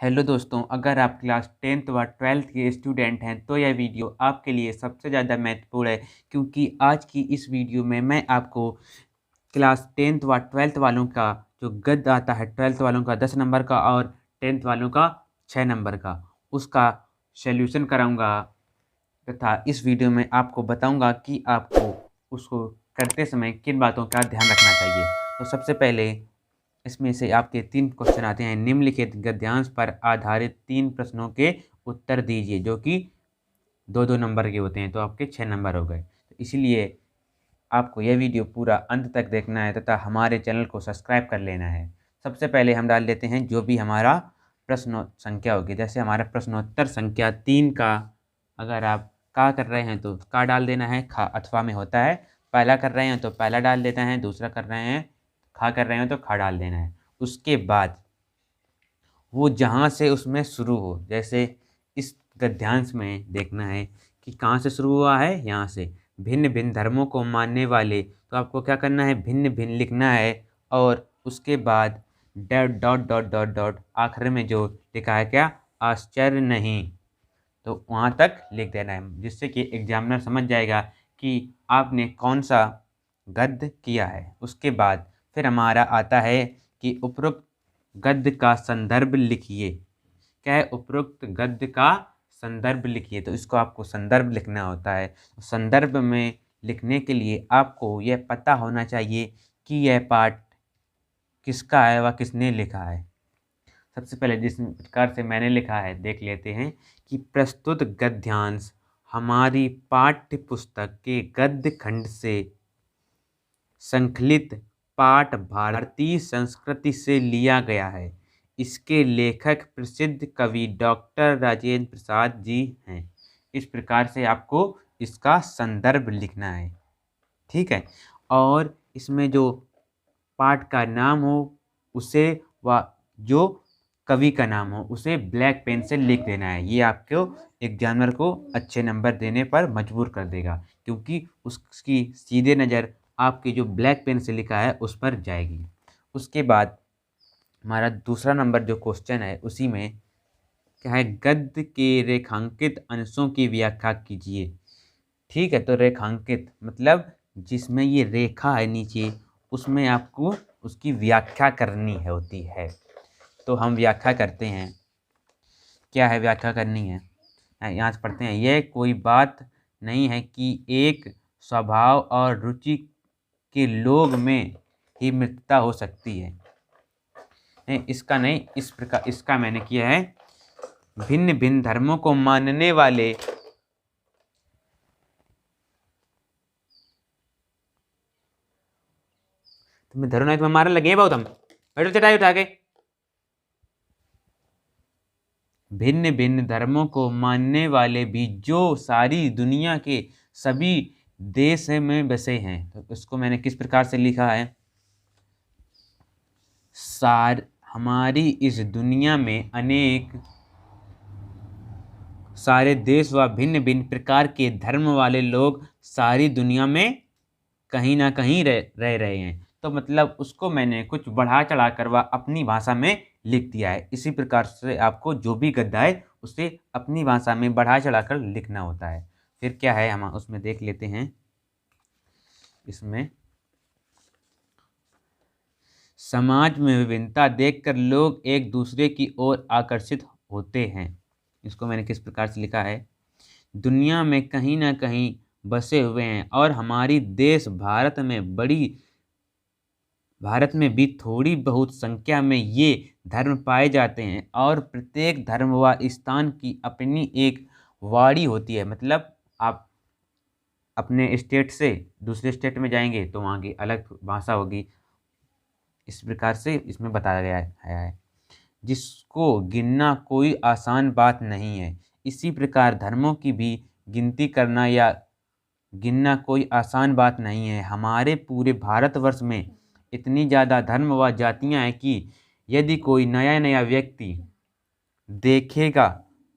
Hello दोस्तों, अगर आप क्लास 10th व 12th के स्टूडेंट हैं तो यह वीडियो आपके लिए सबसे ज़्यादा महत्वपूर्ण है, क्योंकि आज की इस वीडियो में मैं आपको क्लास 10th व 12th वालों का जो गद्य आता है, 12th वालों का 10 नंबर का और 10th वालों का 6 नंबर का, उसका सॉल्यूशन कराऊंगा तथा इस वीडियो में आपको बताऊंगा कि आपको उसको करते समय किन बातों का ध्यान रखना चाहिए। तो सबसे पहले इसमें से आपके 3 क्वेश्चन आते हैं। निम्नलिखित गद्यांश पर आधारित 3 प्रश्नों के उत्तर दीजिए, जो कि 2-2 नंबर के होते हैं, तो आपके 6 नंबर हो गए। तो इसीलिए आपको यह वीडियो पूरा अंत तक देखना है तथा हमारे चैनल को सब्सक्राइब कर लेना है। सबसे पहले हम डाल देते हैं जो भी हमारा प्रश्न संख्या होगी। जैसे हमारा प्रश्नोत्तर संख्या 3 का अगर आप का कर रहे हैं तो का डाल देना है, खा अथवा में होता है। पहला कर रहे हैं तो पहला डाल देते हैं, दूसरा कर रहे हैं खा कर रहे हैं तो खा डाल देना है। उसके बाद वो जहाँ से उसमें शुरू हो, जैसे इस गद्यांश में देखना है कि कहाँ से शुरू हुआ है, यहाँ से। भिन्न भिन्न धर्मों को मानने वाले, तो आपको क्या करना है, भिन्न भिन्न लिखना है और उसके बाद dot dot dot dot dot आखिर में जो लिखा है क्या, आश्चर्य नहीं, तो वहाँ तक लिख देना है, जिससे कि एग्जामिनर समझ जाएगा कि आपने कौन सा गद्य किया है। उसके बाद फिर हमारा आता है कि उपरोक्त गद्य का संदर्भ लिखिए। क्या है, उपरोक्त गद्य का संदर्भ लिखिए, तो इसको आपको संदर्भ लिखना होता है। संदर्भ में लिखने के लिए आपको यह पता होना चाहिए कि यह पाठ किसका है व किसने लिखा है। सबसे पहले जिस प्रकार से मैंने लिखा है देख लेते हैं कि प्रस्तुत गद्यांश हमारी पाठ्य पुस्तक के गद्य खंड से संकलित पाठ भारतीय संस्कृति से लिया गया है। इसके लेखक प्रसिद्ध कवि डॉक्टर राजेंद्र प्रसाद जी हैं। इस प्रकार से आपको इसका संदर्भ लिखना है, ठीक है। और इसमें जो पाठ का नाम हो उसे व जो कवि का नाम हो उसे ब्लैक पेन से लिख देना है। ये आपको एग्जामिनर को अच्छे नंबर देने पर मजबूर कर देगा, क्योंकि उसकी सीधे नज़र आपके जो ब्लैक पेन से लिखा है उस पर जाएगी। उसके बाद हमारा दूसरा नंबर जो क्वेश्चन है उसी में क्या है, गद्य के रेखांकित अंशों की व्याख्या कीजिए। ठीक है, तो रेखांकित मतलब जिसमें ये रेखा है नीचे, उसमें आपको उसकी व्याख्या करनी है होती है। तो हम व्याख्या करते हैं। क्या है व्याख्या करनी है, यहाँ से पढ़ते हैं। यह कोई बात नहीं है कि एक स्वभाव और रुचि के लोग में ही मित्रता हो सकती है। नहीं, इसका नहीं, इस प्रकार इसका मैंने किया है, भिन्न भिन्न धर्मों को मानने वाले तुम्हें धरो नहीं, तुम्हें मारने लगे बहुत, हम बैठो चटाई उठा के। भिन्न भिन्न धर्मों को मानने वाले भी जो सारी दुनिया के सभी देश में बसे हैं, तो इसको मैंने किस प्रकार से लिखा है, हमारी इस दुनिया में अनेक सारे देश व भिन्न भिन्न प्रकार के धर्म वाले लोग सारी दुनिया में कहीं ना कहीं रह रहे हैं। तो मतलब उसको मैंने कुछ बढ़ा चढ़ा कर व अपनी भाषा में लिख दिया है। इसी प्रकार से आपको जो भी गद्य है उसे अपनी भाषा में बढ़ा चढ़ा कर लिखना होता है। फिर क्या है, हम उसमें देख लेते हैं। इसमें समाज में विभिन्नता देखकर लोग एक दूसरे की ओर आकर्षित होते हैं। इसको मैंने किस प्रकार से लिखा है, दुनिया में कहीं ना कहीं बसे हुए हैं और हमारी देश भारत में भी थोड़ी बहुत संख्या में ये धर्म पाए जाते हैं और प्रत्येक धर्म व स्थान की अपनी एक वाणी होती है। मतलब आप अपने स्टेट से दूसरे स्टेट में जाएंगे तो वहाँ की अलग भाषा होगी। इस प्रकार से इसमें बताया गया है, जिसको गिनना कोई आसान बात नहीं है। इसी प्रकार धर्मों की भी गिनती करना या गिनना कोई आसान बात नहीं है। हमारे पूरे भारतवर्ष में इतनी ज़्यादा धर्म व जातियाँ हैं कि यदि कोई नया नया व्यक्ति देखेगा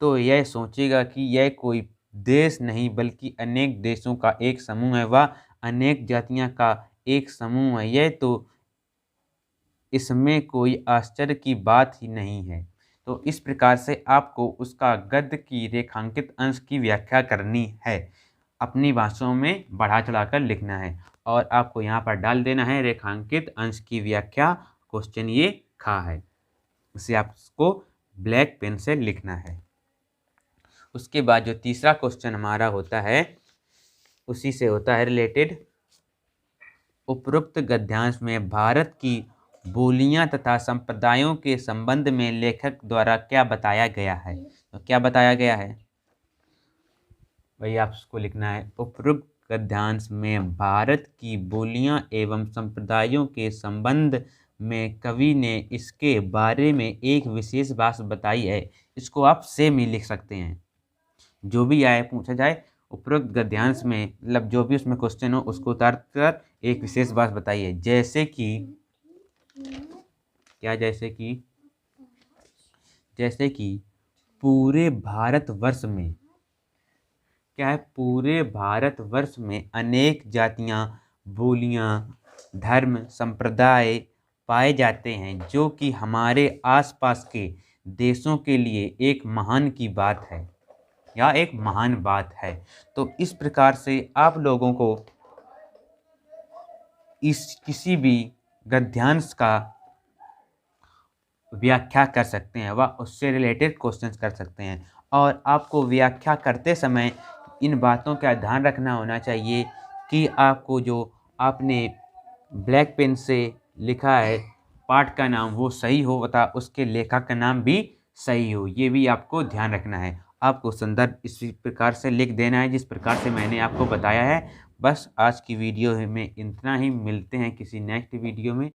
तो यह सोचेगा कि यह कोई देश नहीं बल्कि अनेक देशों का एक समूह है व अनेक जातियाँ का एक समूह है। यह तो इसमें कोई आश्चर्य की बात ही नहीं है। तो इस प्रकार से आपको उसका गद्य की रेखांकित अंश की व्याख्या करनी है। अपनी भाषाओं में बढ़ा चढ़ाकर लिखना है और आपको यहाँ पर डाल देना है रेखांकित अंश की व्याख्या। क्वेश्चन ये खा है, इसे आपको ब्लैक पेन से लिखना है। उसके बाद जो तीसरा क्वेश्चन हमारा होता है उसी से होता है रिलेटेड। उपरोक्त गद्यांश में भारत की बोलियां तथा संप्रदायों के संबंध में लेखक द्वारा क्या बताया गया है? तो क्या बताया गया है भाई, आपको लिखना है उपरोक्त गद्यांश में भारत की बोलियां एवं संप्रदायों के संबंध में कवि ने इसके बारे में एक विशेष बात बताई है। इसको आप सेम ही लिख सकते हैं, जो भी आए पूछा जाए उपरोक्त गद्यांश में, मतलब जो भी उसमें क्वेश्चन हो उसको उतार कर एक विशेष बात बताइए। जैसे कि क्या, जैसे कि पूरे भारतवर्ष में क्या है, पूरे भारतवर्ष में अनेक जातियां, बोलियां, धर्म, संप्रदाय पाए जाते हैं, जो कि हमारे आसपास के देशों के लिए एक महान की बात है या एक महान बात है। तो इस प्रकार से आप लोगों को इस किसी भी गद्यांश का व्याख्या कर सकते हैं व उससे रिलेटेड क्वेश्चंस कर सकते हैं। और आपको व्याख्या करते समय इन बातों का ध्यान रखना होना चाहिए कि आपको जो आपने ब्लैक पेन से लिखा है पाठ का नाम वो सही हो तथा उसके लेखक का नाम भी सही हो, ये भी आपको ध्यान रखना है। आपको संदर्भ इसी प्रकार से लिख देना है जिस प्रकार से मैंने आपको बताया है। बस आज की वीडियो में इतना ही, मिलते हैं किसी नेक्स्ट वीडियो में।